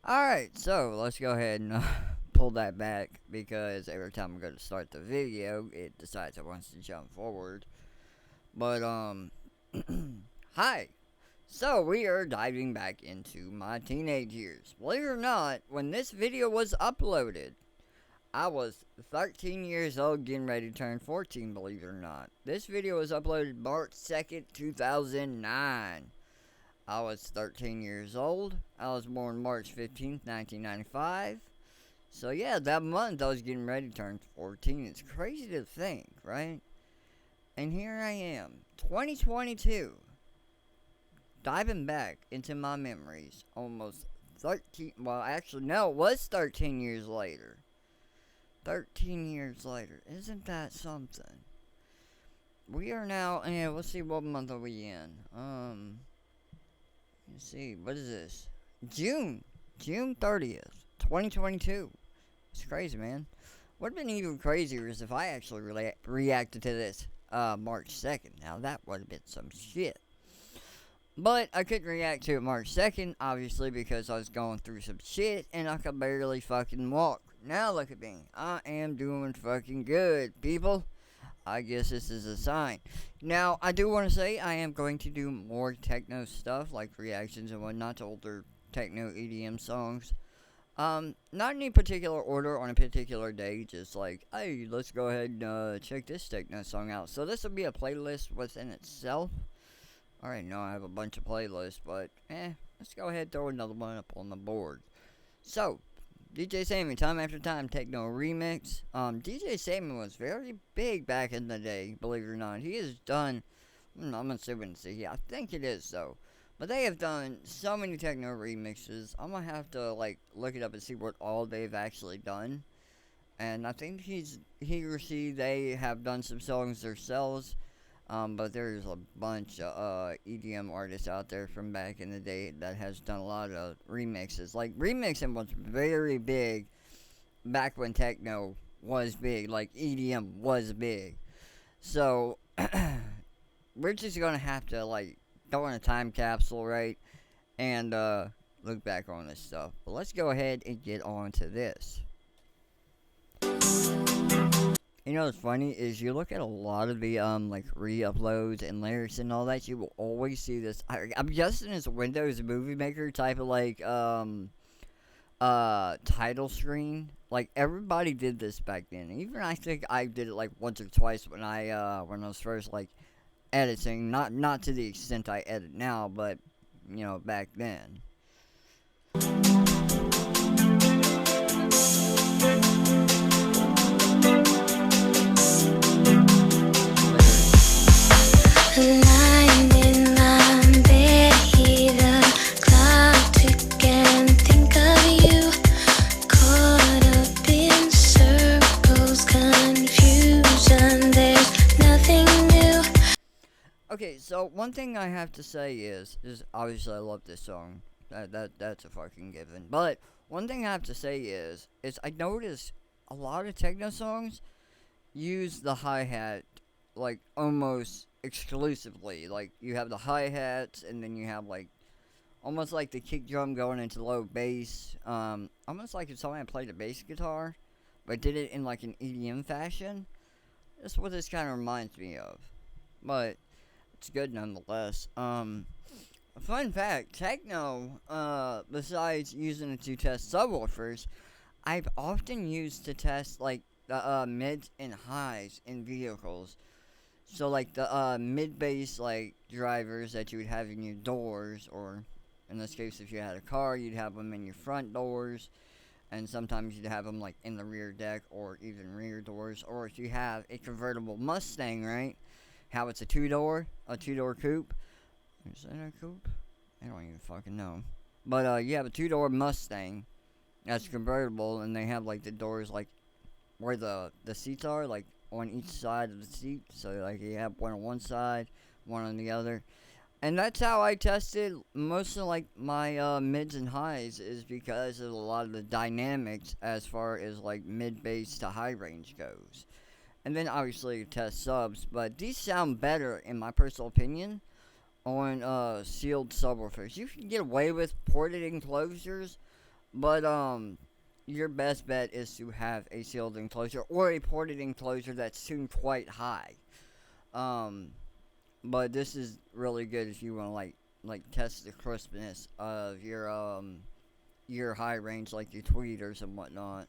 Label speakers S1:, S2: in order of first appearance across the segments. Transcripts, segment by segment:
S1: Alright, so let's go ahead and pull that back because every time I'm going to start the video, it decides it wants to jump forward. But, hi. So, we are diving back into my teenage years. Believe it or not, when this video was uploaded, I was 13 years old getting ready to turn 14, believe it or not. This video was uploaded March 2nd, 2009. I was 13 years old. I was born March 15th, 1995. So yeah, that month I was getting ready to turn 14. It's crazy to think, right? And here I am, 2022, diving back into my memories almost 13, well actually no, it was 13 years later. 13 years later, isn't that something? We are now, yeah, let's see what month are we in. Let's see, what is this? June 30th, 2022. It's crazy, man. Would have been even crazier is if I actually reacted to this March 2nd. Now, that would have been some shit. But I couldn't react to it March 2nd, obviously, because I was going through some shit and I could barely fucking walk. Now, look at me. I am doing fucking good, people. I guess this is a sign. Now, I do want to say I am going to do more techno stuff, like reactions and whatnot to older techno EDM songs. Not in any particular order on a particular day, just like, hey, let's go ahead and check this techno song out. So this will be a playlist within itself. Alright, no, I have a bunch of playlists, but, let's go ahead and throw another one up on the board. So, DJ Sammy, time after time, Techno remix. DJ Sammy was very big back in the day, believe it or not. He has done, I'm gonna see, yeah, I think it is though. But they have done so many techno remixes. I'm gonna have to like look it up and see what all they've actually done. And I think he or she, they have done some songs themselves. But there's a bunch of EDM artists out there from back in the day that has done a lot of remixes. Like, remixing was very big back when techno was big, like EDM was big. So, we're just gonna have to, like, go in a time capsule, right? And, look back on this stuff. But let's go ahead and get on to this. You know what's funny is you look at a lot of the like re-uploads and lyrics and all that, you will always see this. I'm guessing it's Windows Movie Maker type of like title screen. Like everybody did this back then. Even I think I did it like once or twice when I was first like editing. Not to the extent I edit now, but you know back then.
S2: Lying in my bed, hear the clock tick and think of you. Caught up in circles, confusion, there's nothing new.
S1: Okay, so one thing I have to say is obviously I love this song. That's a fucking given. But one thing I have to say is I noticed a lot of techno songs use the hi-hat like almost exclusively. Like you have the hi-hats and then you have like almost like the kick drum going into low bass, almost like if somebody played a bass guitar but did it in like an EDM fashion. That's what this kind of reminds me of, but it's good nonetheless. Fun fact, techno, besides using it to test subwoofers, I've often used to test like the mids and highs in vehicles. So like the mid-bass like drivers that you would have in your doors, or in this case if you had a car, you'd have them in your front doors, and sometimes you'd have them like in the rear deck or even rear doors. Or if you have a convertible Mustang, right? How it's a two-door coupe. Is that a coupe? I don't even fucking know. But you have a two-door Mustang that's convertible, and they have like the doors like where the seats are, like on each side of the seat. So like you have one on one side, one on the other. And that's how I tested most of like my mids and highs, is because of a lot of the dynamics as far as like mid bass to high range goes. And then obviously you test subs, but these sound better in my personal opinion on sealed subwoofers. You can get away with ported enclosures, But your best bet is to have a sealed enclosure or a ported enclosure that's tuned quite high. But this is really good if you want to like test the crispness of your high range, like your tweeters and whatnot.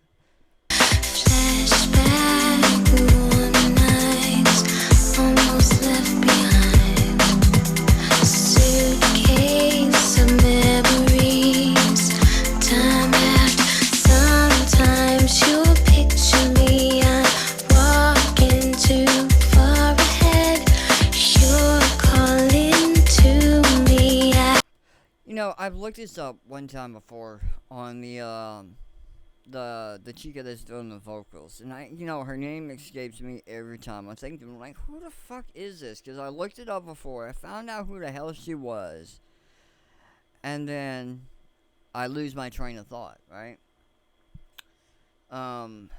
S2: Flashback, warm nights, almost left behind. Suitcase of memories, time after. Sometimes you'll picture me, I'm walking too far ahead. You're calling to me.
S1: You know, I've looked this up one time before on the chica that's doing the vocals, and her name escapes me every time. I'm thinking, like, who the fuck is this? Because I looked it up before, I found out who the hell she was, and then I lose my train of thought, right? I'll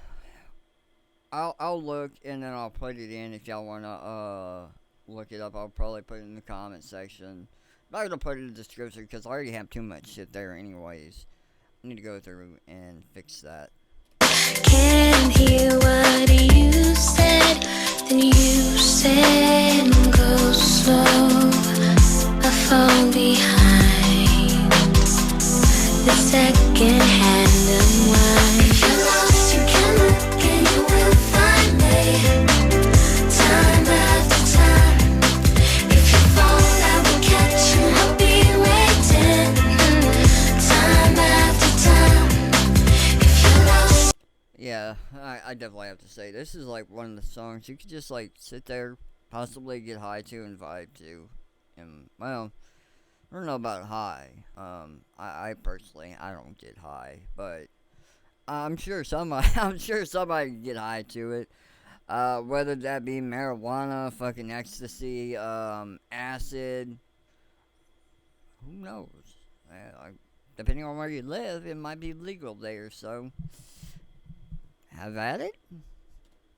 S1: look, and then I'll put it in if y'all wanna look it up. I'll probably put it in the comment section. I'm not gonna put it in the description because I already have too much shit there anyways. I need to go through and fix that.
S2: Can't hear what you said. Then you said go slow. I fall behind. The second hand unwind. If you're lost, you can look and you will find me. Time after time. If you fall, I will catch you. I'll be waiting. Time after time. If you're lost.
S1: Yeah, I definitely have to say, this is like one of the songs you could just like sit there, possibly get high to and vibe to. And, well, I don't know about high. I personally, I don't get high, but I'm sure somebody can get high to it. Whether that be marijuana, fucking ecstasy, acid, who knows? Depending on where you live, it might be legal there, so have at it.
S2: You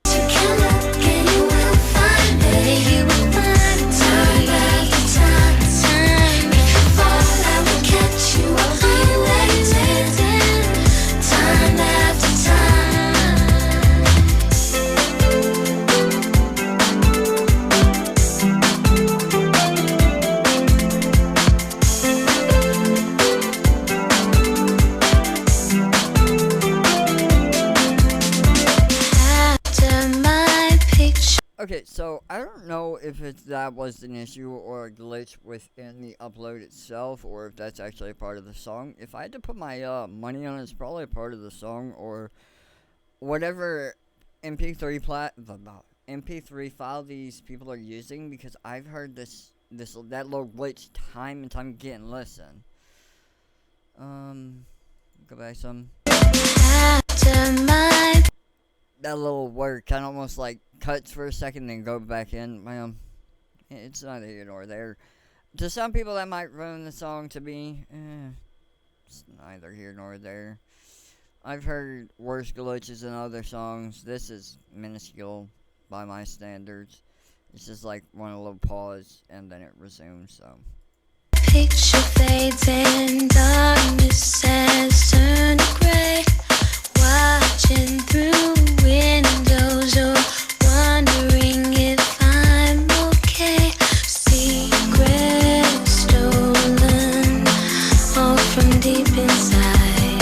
S2: can look and you will find me. You will find time after time. If you fall, I will catch you. I'll be waiting. Time after
S1: Okay, so I don't know if that was an issue or a glitch within the upload itself, or if that's actually a part of the song. If I had to put my money on it, it's probably a part of the song, or whatever MP3 MP3 file these people are using, because I've heard that little glitch time and time again. Listen, go back some. That little word kind of almost like cuts for a second, then go back in. Well, it's neither here nor there. To some people, that might ruin the song. To me, it's neither here nor there. I've heard worse glitches in other songs. This is minuscule by my standards. It's just like one little pause and then it resumes. So.
S2: picture fades in darkness has turned gray. Watching through windows or wondering if I'm okay. Secrets stolen, all from deep inside.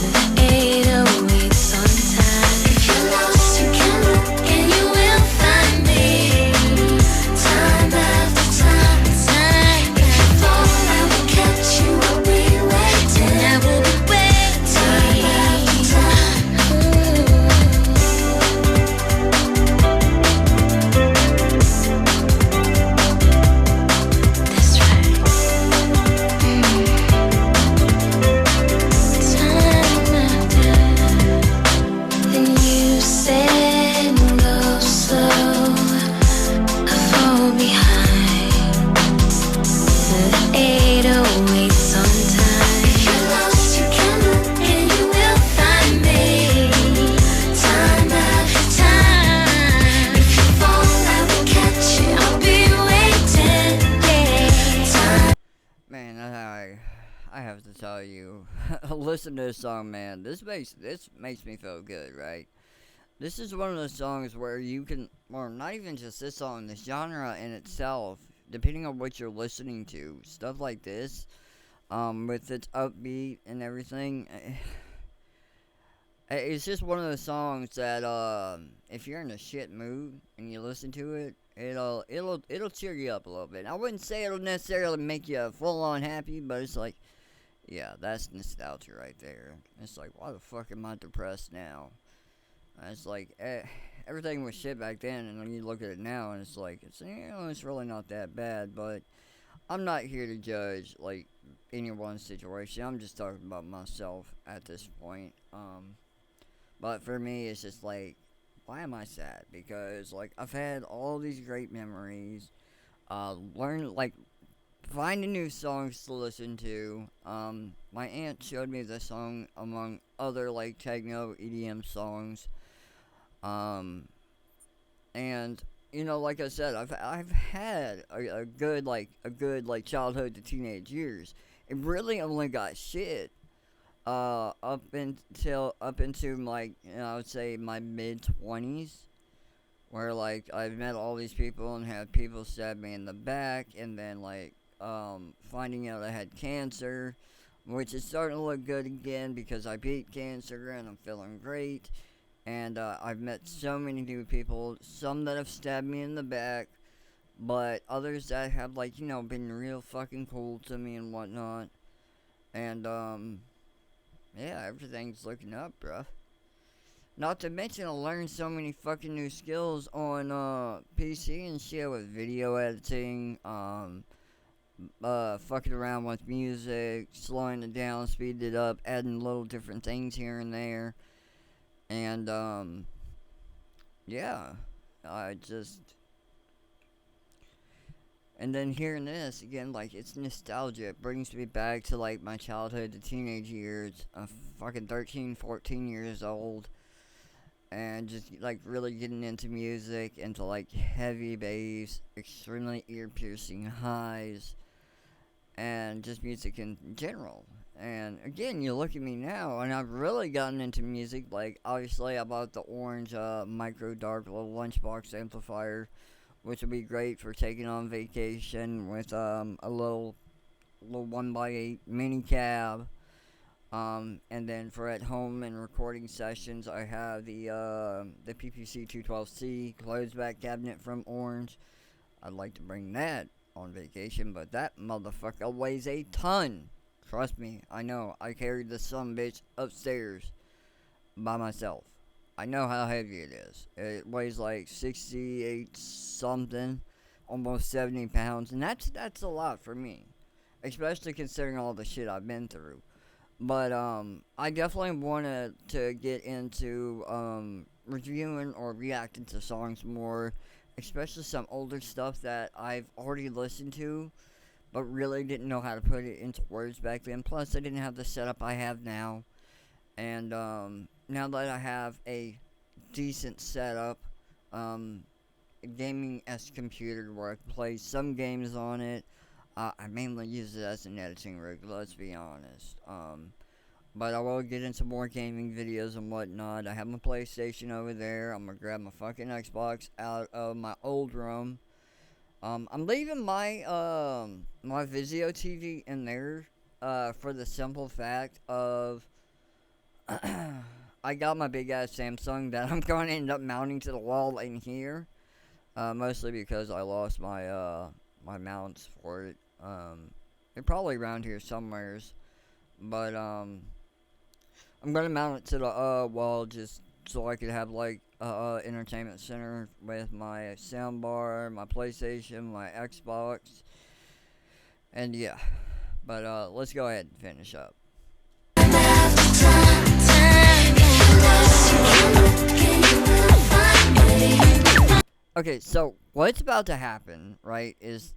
S2: The 808s on time. If you're lost, you can look and you will find me. Time after time. If you fall, I will catch you. I'll be
S1: I have to tell you, listen to this song, man. This makes me feel good, right? This is one of those songs where you can, or not even just this song, the genre in itself, depending on what you're listening to, stuff like this, with its upbeat and everything. It's just one of those songs that, if you're in a shit mood and you listen to it, it'll cheer you up a little bit. I wouldn't say it'll necessarily make you full on happy, but it's like, yeah, that's nostalgia right there. It's like, why the fuck am I depressed now? It's like, everything was shit back then, and then you look at it now, and it's like, it's really not that bad, but I'm not here to judge, like, anyone's situation. I'm just talking about myself at this point. But for me, it's just like, why am I sad? Because, like, I've had all these great memories, finding new songs to listen to. My aunt showed me this song among other, like, techno EDM songs. And, you know, like I said, I've had a good childhood to teenage years. It really only got shit up into like, you know, I would say my mid-20s, where like I've met all these people and had people stab me in the back, and then like finding out I had cancer, which is starting to look good again because I beat cancer and I'm feeling great. And I've met so many new people, some that have stabbed me in the back, but others that have, like, you know, been real fucking cool to me and whatnot. And yeah, everything's looking up, bruh. Not to mention, I learned so many fucking new skills on PC and shit with video editing, fucking around with music, slowing it down, speeding it up, adding little different things here and there. And, yeah, and then hearing this, again, like, it's nostalgia. It brings me back to, like, my childhood to teenage years. I'm fucking 13, 14 years old. And just, like, really getting into music, into, like, heavy bass, extremely ear-piercing highs, and just music in general. And again, you look at me now, and I've really gotten into music. Like, obviously, I bought the orange micro dark little lunchbox amplifier, which would be great for taking on vacation with a little 1x8 mini cab. And then for at home and recording sessions, I have the PPC 212C closed back cabinet from Orange. I'd like to bring that on vacation, but that motherfucker weighs a ton. Trust me, I know. I carried the sumbitch upstairs by myself. I know how heavy it is. It weighs like 68 something, almost 70 pounds, and that's a lot for me, especially considering all the shit I've been through. But I definitely wanted to get into reviewing or reacting to songs more, especially some older stuff that I've already listened to, but really didn't know how to put it into words back then. Plus, I didn't have the setup I have now. And now that I have a decent setup, a gaming-esque computer where I can play some games on it, I mainly use it as an editing rig, let's be honest. But I will get into more gaming videos and whatnot. I have my PlayStation over there. I'm gonna grab my fucking Xbox out of my old room. I'm leaving my my Vizio TV in there for the simple fact of I got my big ass Samsung that I'm going to end up mounting to the wall in here, mostly because I lost my my mounts for it. They're probably around here somewheres, but I'm gonna mount it to the wall just so I could have like entertainment center with my soundbar, my PlayStation, my Xbox, and yeah. But let's go ahead and finish up. Okay, so what's about to happen, right, is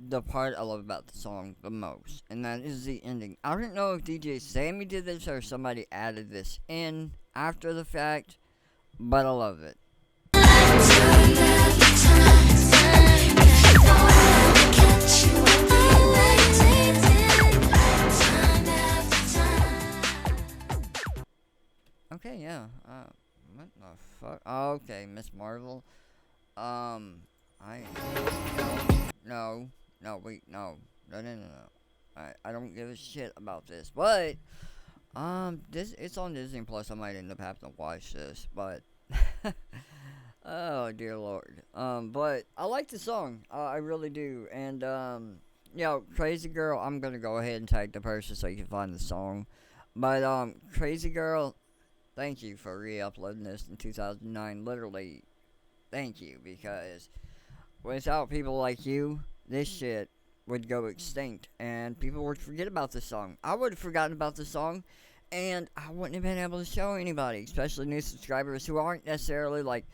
S1: the part I love about the song the most, and that is the ending. I don't know if DJ Sammy did this or somebody added this in after the fact, but I love it. Okay, Miss Marvel. I no, no, wait, no, no, no, no, no. I don't give a shit about this, but this it's on Disney Plus. I might end up having to watch this, but oh dear Lord. But I like the song. I really do, and Crazy Girl. I'm gonna go ahead and tag the person so you can find the song. But Crazy Girl, thank you for re-uploading this in 2009. Literally, thank you because without people like you, this shit would go extinct and people would forget about the song. I would have forgotten about the song and I wouldn't have been able to show anybody, especially new subscribers who aren't necessarily like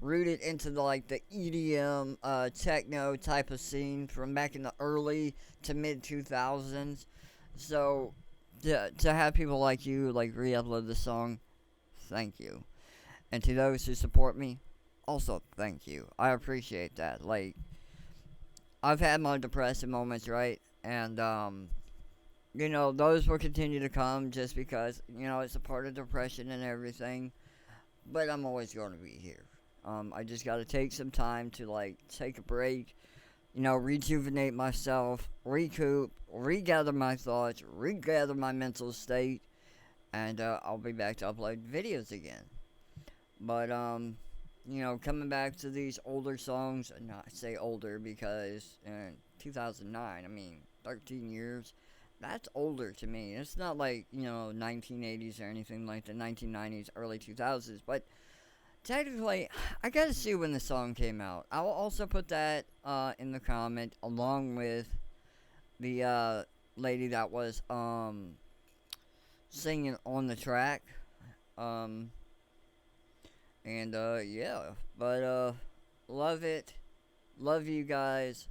S1: rooted into the EDM, techno type of scene from back in the early to mid 2000s. So to have people like you like re-upload the song, thank you. And to those who support me, also thank you. I appreciate that. Like I've had my depressive moments, right? And those will continue to come just because, it's a part of depression and everything. But I'm always going to be here. I just got to take some time to take a break, rejuvenate myself, recoup, regather my thoughts, regather my mental state, and I'll be back to upload videos again. But coming back to these older songs, and not say older because in 2009, I mean, 13 years, that's older to me. It's not like, 1980s or anything like the 1990s, early 2000s, but technically, I gotta see when the song came out. I will also put that in the comment along with the lady that was singing on the track. Um, yeah, but love it. Love you guys.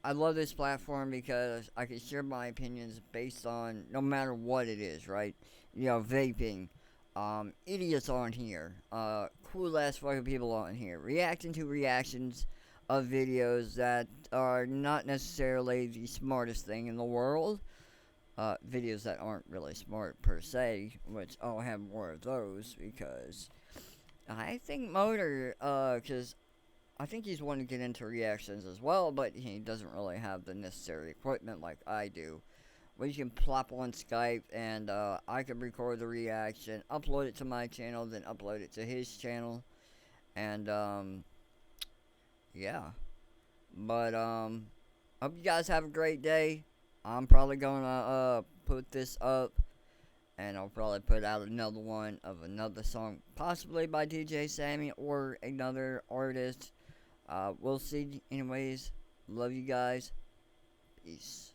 S1: I love this platform because I can share my opinions based on no matter what it is, right? Vaping, idiots on here, cool ass fucking people on here, reacting to reactions of videos that are not necessarily the smartest thing in the world. Videos that aren't really smart per se, which I'll have more of those because I think Motor, because I think he's wanting to get into reactions as well, but he doesn't really have the necessary equipment like I do. We can plop on Skype and I can record the reaction, upload it to my channel, then upload it to his channel. And yeah. But hope you guys have a great day. I'm probably gonna put this up and I'll probably put out another one of another song, possibly by DJ Sammy or another artist. We'll see. Anyways, love you guys. Peace.